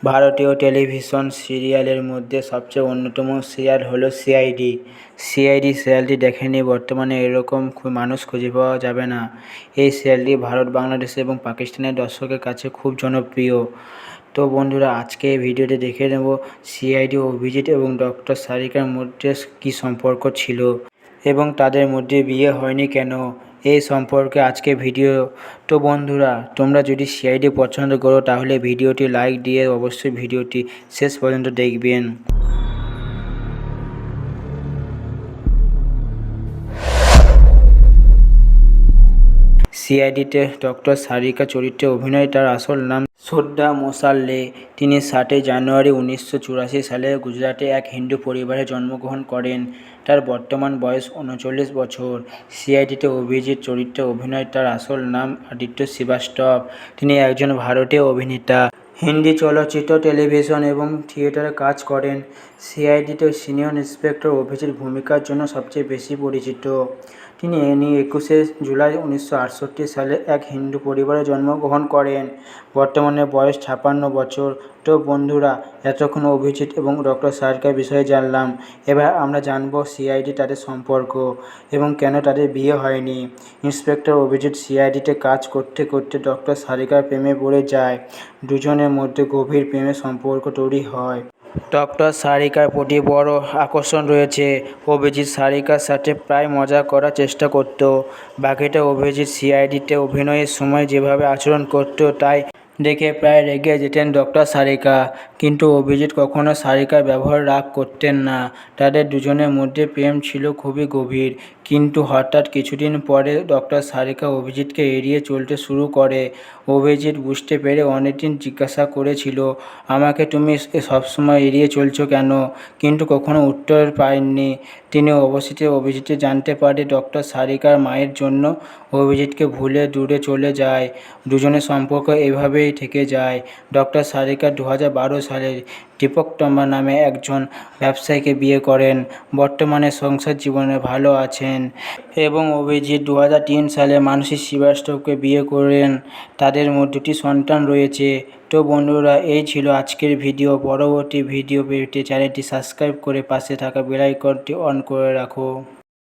ভারতীয় টেলিভিশন সিরিয়ালের মধ্যে সবচেয়ে অন্যতম সিরিয়াল হলো সিআইডি। সিআইডি সিরিয়ালটি দেখেনি বর্তমানে এরকম মানুষ খুঁজে পাওয়া যাবে না। এই সিরিয়ালটি ভারত, বাংলাদেশ এবং পাকিস্তানের দর্শকের কাছে খুব জনপ্রিয়। তো বন্ধুরা, আজকে এই ভিডিওতে দেখে নেব সিআইডি অভিজিৎ এবং ডক্টর সারিকার মধ্যে কী সম্পর্ক ছিল এবং তাদের মধ্যে বিয়ে হয়নি কেন, এই সম্পর্কে আজকে ভিডিও। তো বন্ধুরা, তোমরা যদি সিআইডি পছন্দ করো তাহলে ভিডিওটি লাইক দিয়ে অবশ্যই ভিডিওটি শেষ পর্যন্ত দেখবেন। সিআইডিতে ডক্টর সারিকা চরিত্রে অভিনয়। তার আসল নাম শ্রদ্ধা মোসাল্লে। তিনি 7 জানুয়ারি 1984 সালে গুজরাটে এক হিন্দু পরিবারে জন্মগ্রহণ করেন। তার বর্তমান বয়স 39 বছর। সিআইডিতে অভিজিৎ চরিত্রে অভিনয়। তার আসল নাম আদিত্য শ্রীবাস্তব। তিনি একজন ভারতীয় অভিনেতা। হিন্দি চলচ্চিত্র, টেলিভিশন এবং থিয়েটারে কাজ করেন। সিআইডিতে সিনিয়র ইন্সপেক্টর অভিজিৎ ভূমিকার জন্য সবচেয়ে বেশি পরিচিত। তিনি 21 জুলাই 1968 সালে এক হিন্দু পরিবারে জন্মগ্রহণ করেন। বর্তমানে বয়স 56 বছর। তো বন্ধুরা, এতক্ষণ অভিজিৎ এবং ডক্টর সারিকার বিষয়ে জানলাম। এবার আমরা জানব সিআইডি, তাদের সম্পর্ক এবং কেন তাদের বিয়ে হয়নি। ইন্সপেক্টর অভিজিৎ সিআইডিতে কাজ করতে করতে ডক্টর সারিকার প্রেমে পড়ে যায়। দুজনের মধ্যে গভীর প্রেমের সম্পর্ক তৈরি হয়। ডক্টর সারিকার প্রতি বড় আকর্ষণ রয়েছে। অভিজিৎ সারিকার সাথে প্রায় মজা করার চেষ্টা করত। বাকিটা অভিজিৎ সিআইডিতে অভিনয়ের সময় যেভাবে আচরণ করত তাই দেখে প্রায় রেগে যেতেন ডক্টর সারিকা। কিন্তু অভিজিৎ কখনো সারিকার ব্যবহার রাগ করতেন না। তাদের দুজনের মধ্যে প্রেম ছিল খুবই গভীর। কিন্তু হঠাৎ কিছুদিন পরে ডক্টর সারিকা অভিজিৎকে এড়িয়ে চলতে শুরু করে। অভিজিৎ বুঝতে পেরে অনেকদিন জিজ্ঞাসা করেছিল, আমাকে তুমি সবসময় এড়িয়ে চলছো কেন, কিন্তু কখনো উত্তর পায়নি। তিনি অবশেষে অভিজিৎ জানতে পারে ডক্টর সারিকার মায়ের জন্য অভিজিৎকে ভুলে দূরে চলে যায়। দুজনের সম্পর্ক এভাবেই থেকে যায়। ডক্টর সারিকা 2012 সালে দীপক টম্বা নামে একজন ব্যবসায়ীকে বিয়ে করেন। বর্তমানে সংসার জীবনে ভালো আছেন এবং অভিজিৎ 2003 সালে মানসী শ্রীবাস্তবকে বিয়ে করেন। তাদের মধ্যে 2টি সন্তান রয়েছে। তো বন্ধুরা, এই ছিল আজকের ভিডিও। পরবর্তী ভিডিও পেতে চ্যানেলটি সাবস্ক্রাইব করে পাশে থাকা বেল আইকনটি অন করে রাখো।